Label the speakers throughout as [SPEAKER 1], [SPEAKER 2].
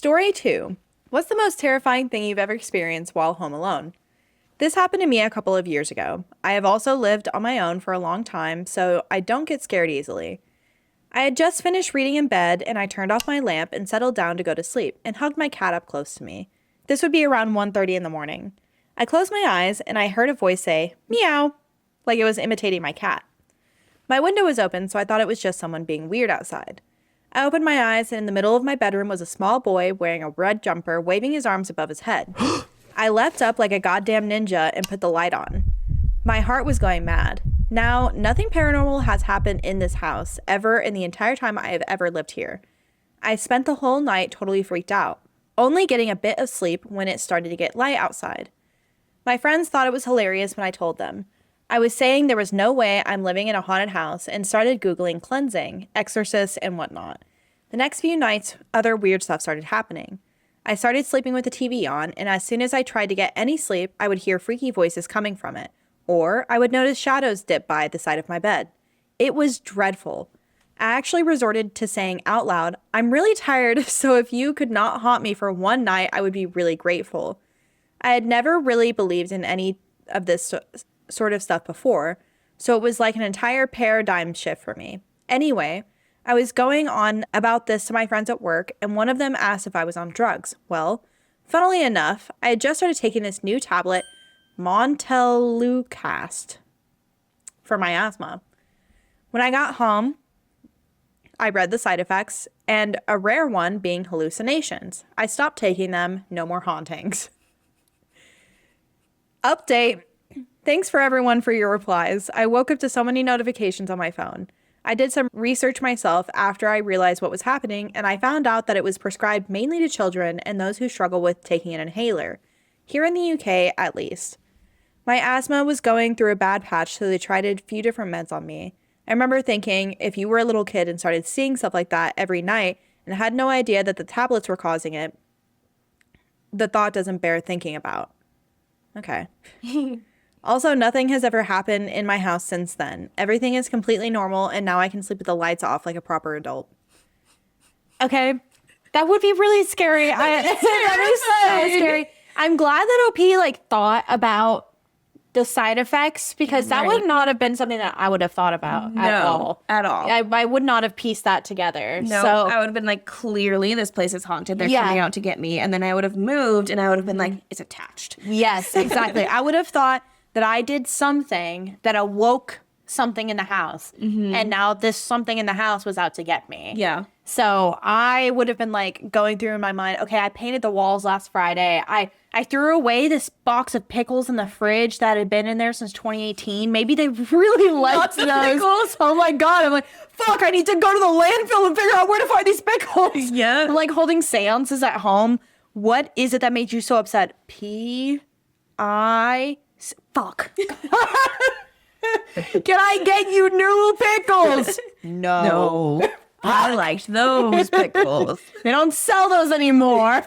[SPEAKER 1] Story 2. What's the most terrifying thing you've ever experienced while home alone? This happened to me a couple of years ago. I have also lived on my own for a long time, so I don't get scared easily. I had just finished reading in bed, and I turned off my lamp and settled down to go to sleep and hugged my cat up close to me. This would be around 1:30 in the morning. I closed my eyes, and I heard a voice say, meow, like it was imitating my cat. My window was open, so I thought it was just someone being weird outside. I opened my eyes, and in the middle of my bedroom was a small boy wearing a red jumper, waving his arms above his head. I leapt up like a goddamn ninja and put the light on. My heart was going mad. Now, nothing paranormal has happened in this house ever in the entire time I have ever lived here. I spent the whole night totally freaked out, only getting a bit of sleep when it started to get light outside. My friends thought it was hilarious when I told them. I was saying there was no way I'm living in a haunted house and started Googling cleansing, exorcists, and whatnot. The next few nights, other weird stuff started happening. I started sleeping with the TV on, and as soon as I tried to get any sleep, I would hear freaky voices coming from it, or I would notice shadows dip by the side of my bed. It was dreadful. I actually resorted to saying out loud, I'm really tired, so if you could not haunt me for one night, I would be really grateful. I had never really believed in any of this sort of stuff before, so it was like an entire paradigm shift for me. Anyway, I was going on about this to my friends at work, and one of them asked if I was on drugs. Well, funnily enough, I had just started taking this new tablet, Montelukast, for my asthma. When I got home, I read the side effects, and a rare one being hallucinations. I stopped taking them, no more hauntings. Update. Thanks for everyone for your replies. I woke up to so many notifications on my phone. I did some research myself after I realized what was happening, and I found out that it was prescribed mainly to children and those who struggle with taking an inhaler. Here in the UK, at least. My asthma was going through a bad patch, so they tried a few different meds on me. I remember thinking, if you were a little kid and started seeing stuff like that every night and had no idea that the tablets were causing it, the thought doesn't bear thinking about. Okay. Also, nothing has ever happened in my house since then. Everything is completely normal, and now I can sleep with the lights off like a proper adult. Okay. That would be really scary. That is so scary. I'm glad that OP thought about the side effects, because that would not have been something that I would have thought about at all. I would not have pieced that together.
[SPEAKER 2] No,
[SPEAKER 1] so,
[SPEAKER 2] I would have been like, clearly this place is haunted. They're coming out to get me. And then I would have moved and I would have been like, it's attached.
[SPEAKER 1] Yes, exactly. I would have thought that I did something that awoke something in the house. And now this something in the house was out to get me.
[SPEAKER 2] Yeah.
[SPEAKER 1] So I would have been going through in my mind, okay, I painted the walls last Friday. I threw away this box of pickles in the fridge that had been in there since 2018. Maybe they really liked those. Pickles. Oh my God. I'm like, fuck, I need to go to the landfill and figure out where to find these pickles.
[SPEAKER 2] Yeah.
[SPEAKER 1] I'm holding seances at home. What is it that made you so upset? Fuck. Can I get you new pickles?
[SPEAKER 2] No. I liked those pickles.
[SPEAKER 1] They don't sell those anymore.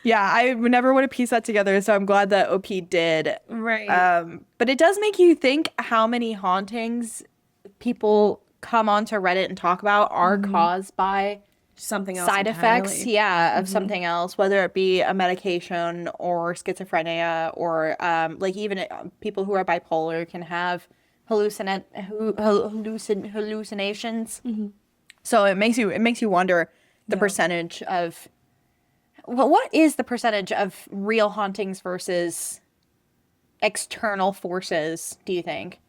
[SPEAKER 1] Yeah, I never would have pieced that together, so I'm glad that OP did.
[SPEAKER 2] Right.
[SPEAKER 1] But it does make you think how many hauntings people come onto Reddit and talk about are caused by
[SPEAKER 2] something else
[SPEAKER 1] side
[SPEAKER 2] entirely.
[SPEAKER 1] effects, of something else, whether it be a medication or schizophrenia or even people who are bipolar can have hallucinations. So it makes you wonder the percentage of what is the percentage of real hauntings versus external forces, do you think?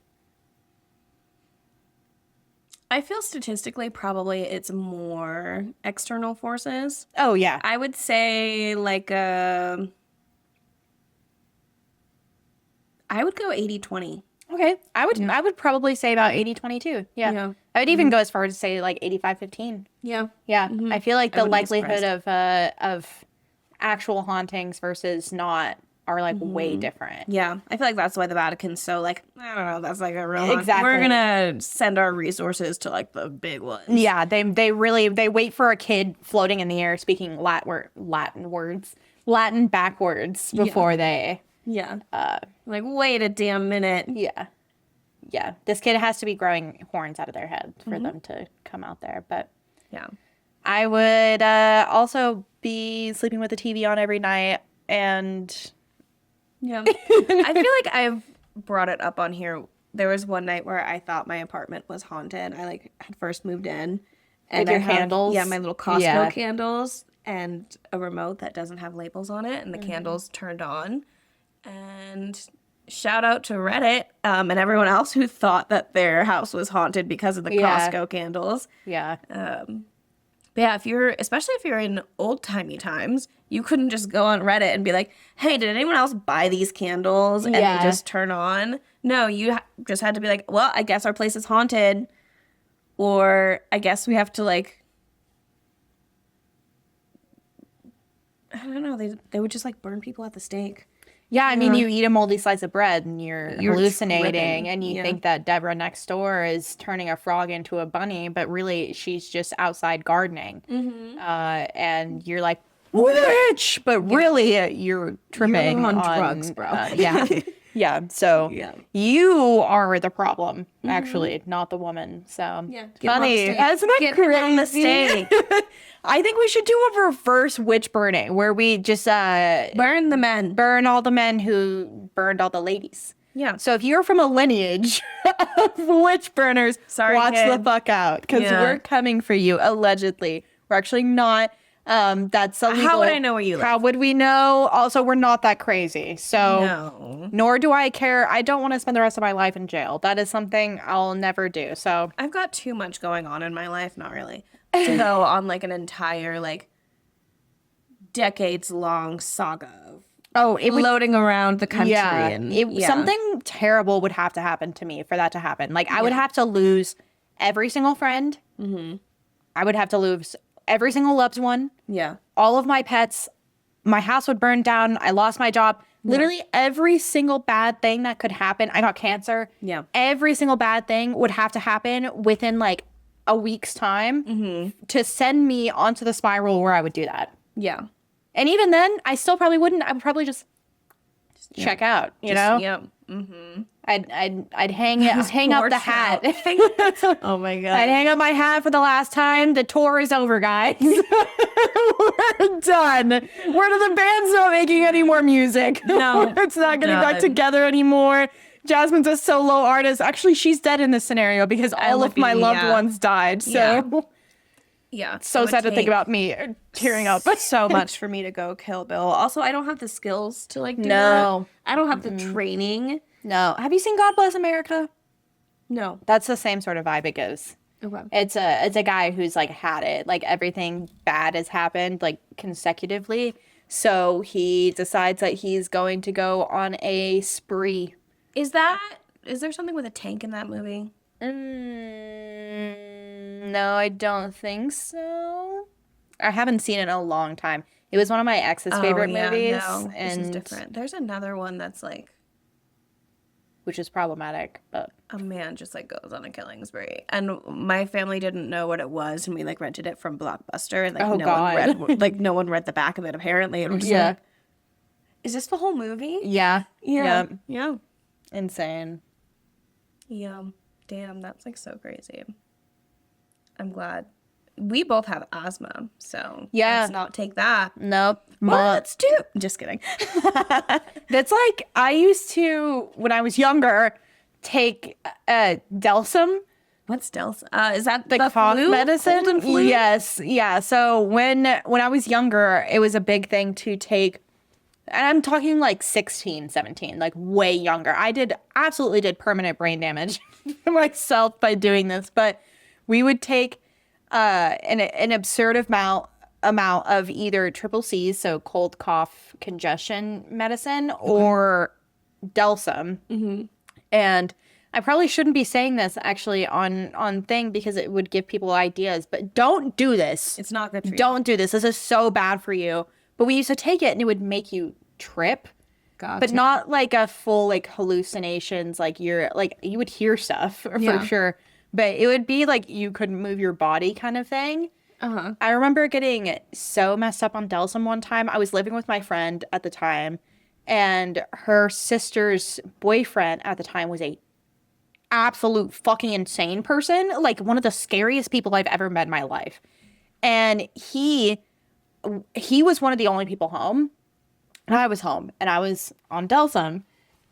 [SPEAKER 2] I feel statistically probably it's more external forces.
[SPEAKER 1] Oh, yeah.
[SPEAKER 2] I would say I would go 80-20.
[SPEAKER 1] Okay. I would probably say about 80-20 too. Yeah. I would even go as far as to say 85-15.
[SPEAKER 2] Yeah.
[SPEAKER 1] Yeah. I feel like the likelihood
[SPEAKER 2] surprised.
[SPEAKER 1] of actual hauntings versus not are way different.
[SPEAKER 2] Yeah. I feel like that's why the Vatican's so I don't know, that's a real haunt.
[SPEAKER 1] Exactly.
[SPEAKER 2] We're gonna send our resources to the big ones.
[SPEAKER 1] Yeah, they wait for a kid floating in the air speaking Latin backwards before they
[SPEAKER 2] wait a damn minute.
[SPEAKER 1] Yeah, this kid has to be growing horns out of their head for them to come out there. But
[SPEAKER 2] yeah,
[SPEAKER 1] I would also be sleeping with the TV on every night, and
[SPEAKER 2] Yeah. I feel like I've brought it up on here. There was one night where I thought my apartment was haunted. I like had first moved in, and
[SPEAKER 1] with your
[SPEAKER 2] I have,
[SPEAKER 1] candles.
[SPEAKER 2] yeah, my little Costco
[SPEAKER 1] Yeah.
[SPEAKER 2] candles and a remote that doesn't have labels on it, and the candles turned on. And shout out to Reddit and everyone else who thought that their house was haunted because of the
[SPEAKER 1] Yeah.
[SPEAKER 2] Costco candles.
[SPEAKER 1] Yeah.
[SPEAKER 2] But yeah, especially if you're in old timey times, you couldn't just go on Reddit and be like, "Hey, did anyone else buy these candles?" And
[SPEAKER 1] Yeah.
[SPEAKER 2] they just turn on. No, you just had to be like, "Well, I guess our place is haunted," or I guess we have to like, I don't know. They would just like burn people at the stake.
[SPEAKER 1] Yeah, I mean, you eat a moldy slice of bread and you're hallucinating,
[SPEAKER 2] tripping.
[SPEAKER 1] and you
[SPEAKER 2] Yeah.
[SPEAKER 1] think that Deborah next door is turning a frog into a bunny, but really she's just outside gardening. And you're like, witch! But really, you're tripping
[SPEAKER 2] on drugs, bro.
[SPEAKER 1] Yeah. Yeah. So
[SPEAKER 2] Yeah.
[SPEAKER 1] you are the problem, actually, not the woman. So
[SPEAKER 2] Yeah,
[SPEAKER 1] it's
[SPEAKER 2] get 'em on the
[SPEAKER 1] funny.
[SPEAKER 2] stake.
[SPEAKER 1] Isn't that
[SPEAKER 2] Get
[SPEAKER 1] crazy?
[SPEAKER 2] 'em on the stake.
[SPEAKER 1] I think we should do a reverse witch burning where we just
[SPEAKER 2] Burn the men.
[SPEAKER 1] burn all the men who burned all the ladies.
[SPEAKER 2] Yeah.
[SPEAKER 1] So if you're from a lineage of witch burners,
[SPEAKER 2] Sorry,
[SPEAKER 1] watch the
[SPEAKER 2] kid.
[SPEAKER 1] fuck out, because
[SPEAKER 2] Yeah.
[SPEAKER 1] we're coming for you. Allegedly, we're actually not. That's illegal.
[SPEAKER 2] How would I know where you live?
[SPEAKER 1] How would we know? Also, we're not that crazy. So,
[SPEAKER 2] No.
[SPEAKER 1] nor do I care. I don't want to spend the rest of my life in jail. That is something I'll never do. So,
[SPEAKER 2] I've got too much going on in my life, not really, to go on like an entire like decades long saga of floating around the country.
[SPEAKER 1] yeah,
[SPEAKER 2] And
[SPEAKER 1] something terrible would have to happen to me for that to happen. Like, I would have to lose every single friend. I would have to lose every single loved one.
[SPEAKER 2] Yeah.
[SPEAKER 1] All of my pets. My house would burn down. I lost my job. Literally every single bad thing that could happen. I got cancer.
[SPEAKER 2] Yeah.
[SPEAKER 1] Every single bad thing would have to happen within like a week's time to send me onto the spiral where I would do that.
[SPEAKER 2] Yeah.
[SPEAKER 1] And even then, I still probably wouldn't. I would probably just check out, you know?
[SPEAKER 2] Yeah.
[SPEAKER 1] I'd hang up the hat.
[SPEAKER 2] Oh my god.
[SPEAKER 1] I'd hang up my hat for the last time. The tour is over, guys. We're done. Where do the band's not making any more music?
[SPEAKER 2] No.
[SPEAKER 1] It's not getting back
[SPEAKER 2] Done.
[SPEAKER 1] together anymore. Jasmine's a solo artist. Actually, she's dead in this scenario because all
[SPEAKER 2] would
[SPEAKER 1] of my
[SPEAKER 2] be,
[SPEAKER 1] loved
[SPEAKER 2] yeah.
[SPEAKER 1] ones died. So
[SPEAKER 2] Yeah. Yeah.
[SPEAKER 1] so sad to think about me tearing up.
[SPEAKER 2] So much for me to go kill Bill. Also, I don't have the skills to like do
[SPEAKER 1] No.
[SPEAKER 2] that. I don't have the training.
[SPEAKER 1] No. Have you seen God Bless America?
[SPEAKER 2] No.
[SPEAKER 1] That's the same sort of vibe it gives.
[SPEAKER 2] Okay.
[SPEAKER 1] It's a guy who's like had it, like everything bad has happened like consecutively. So he decides that he's going to go on a spree.
[SPEAKER 2] Is there something with a tank in that movie?
[SPEAKER 1] No, I don't think so. I haven't seen it in a long time. It was one of my ex's favorite movies,
[SPEAKER 2] No,
[SPEAKER 1] and
[SPEAKER 2] this is different. There's another one that's like
[SPEAKER 1] which is problematic. But
[SPEAKER 2] a man just like goes on a killing spree, and my family didn't know what it was, and we like rented it from Blockbuster, and like
[SPEAKER 1] Oh,
[SPEAKER 2] no one read the back of it apparently. And we're just like, is this the whole movie?
[SPEAKER 1] yeah,
[SPEAKER 2] Yeah.
[SPEAKER 1] insane.
[SPEAKER 2] Yeah. Damn, that's like so crazy. I'm glad. We both have asthma, so
[SPEAKER 1] Yeah.
[SPEAKER 2] let's not take that.
[SPEAKER 1] Nope.
[SPEAKER 2] Well, let's do. Just kidding.
[SPEAKER 1] That's like I used to when I was younger take Delsum.
[SPEAKER 2] What's Delta? Is that
[SPEAKER 1] The cough
[SPEAKER 2] flu?
[SPEAKER 1] medicine.
[SPEAKER 2] Cold and flu?
[SPEAKER 1] Yes, yeah. So when I was younger, it was a big thing to take, and I'm talking like 16, 17, like way younger. I absolutely did permanent brain damage to myself by doing this, but we would take an absurd amount of either triple C's, so cold, cough, congestion medicine, or Delsum. And I probably shouldn't be saying this actually on thing because it would give people ideas, but don't do this.
[SPEAKER 2] It's not good for you.
[SPEAKER 1] Don't do this. This is so bad for you. But we used to take it and it would make you trip,
[SPEAKER 2] Gotcha.
[SPEAKER 1] but not like a full like hallucinations. Like you would hear stuff for sure, but it would be like you couldn't move your body kind of thing.
[SPEAKER 2] Uh-huh.
[SPEAKER 1] I remember getting so messed up on Delsum one time. I was living with my friend at the time, and her sister's boyfriend at the time was a absolute fucking insane person, like one of the scariest people I've ever met in my life. And he was one of the only people home. And I was home and I was on Delsum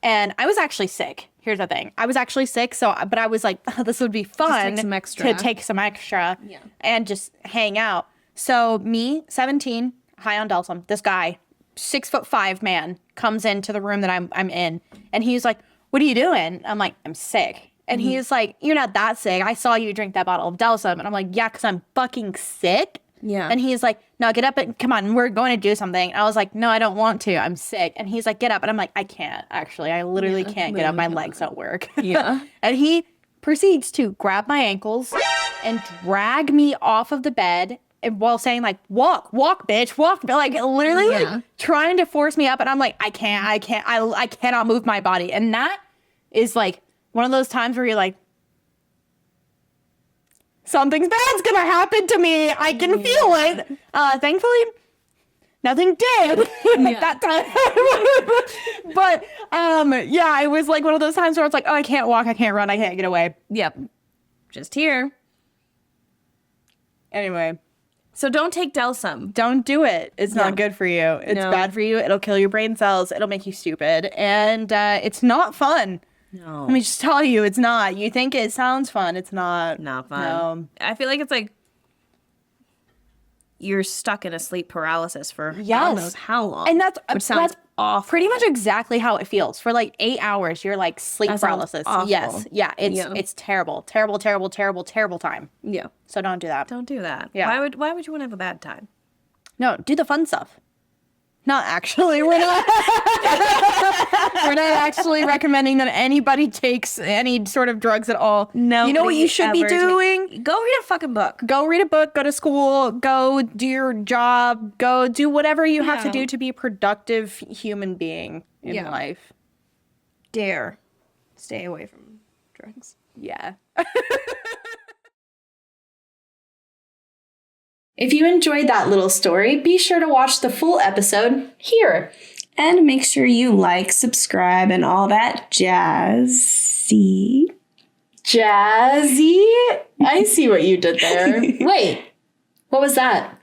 [SPEAKER 1] and I was actually sick. Here's the thing. I was actually sick. But I was like, oh, this would be fun to take some extra and just hang out. So me, 17, high on Delsum, this guy, 6'5" man comes into the room that I'm in. And he's like, what are you doing? I'm like, I'm sick. And he's like, you're not that sick. I saw you drink that bottle of Delsum. And I'm like, yeah, because I'm fucking sick.
[SPEAKER 2] Yeah.
[SPEAKER 1] And he's like, no, get up and come on, we're going to do something. And I was like, no, I don't want to. I'm sick. And he's like, get up. And I'm like, I can't, actually. I literally can't get up. My legs don't work.
[SPEAKER 2] Yeah.
[SPEAKER 1] And he proceeds to grab my ankles and drag me off of the bed and while saying like, walk, bitch, walk. Like literally like, trying to force me up. And I'm like, I cannot move my body. And that is like one of those times where you're like, something's bad's gonna happen to me. I can feel it. Thankfully, nothing did that time. But yeah, it was like one of those times where it's like, oh, I can't walk, I can't run, I can't get away.
[SPEAKER 2] Yep. Just here.
[SPEAKER 1] Anyway.
[SPEAKER 2] So don't take Delsum.
[SPEAKER 1] Don't do it. It's not good for you. It's bad for you. It'll kill your brain cells. It'll make you stupid. And it's not fun.
[SPEAKER 2] No.
[SPEAKER 1] Let me just tell you, it's not. You think it sounds fun. It's not.
[SPEAKER 2] Not fun.
[SPEAKER 1] No.
[SPEAKER 2] I feel like it's like you're stuck in a sleep paralysis for God knows how long.
[SPEAKER 1] And that's
[SPEAKER 2] awful.
[SPEAKER 1] Pretty much exactly how it feels. For like 8 hours, you're like sleep paralysis.
[SPEAKER 2] Awful.
[SPEAKER 1] Yes. Yeah. It's terrible. Terrible, terrible, terrible, terrible time.
[SPEAKER 2] Yeah.
[SPEAKER 1] So don't do that.
[SPEAKER 2] Don't do that.
[SPEAKER 1] Yeah.
[SPEAKER 2] Why would you want to have a bad time?
[SPEAKER 1] No, do the fun stuff. Not actually. We're not. We're not actually recommending that anybody takes any sort of drugs at all. No. You know what you should be doing?
[SPEAKER 2] Go read a fucking book.
[SPEAKER 1] Go read a book. Go to school. Go do your job. Go do whatever you have to do to be a productive human being in life.
[SPEAKER 2] Dare stay away from drugs.
[SPEAKER 1] Yeah. If you enjoyed that little story, be sure to watch the full episode here.
[SPEAKER 2] And make sure you like, subscribe, and all that jazzy.
[SPEAKER 1] Jazzy? I see what you did there. Wait, what was that?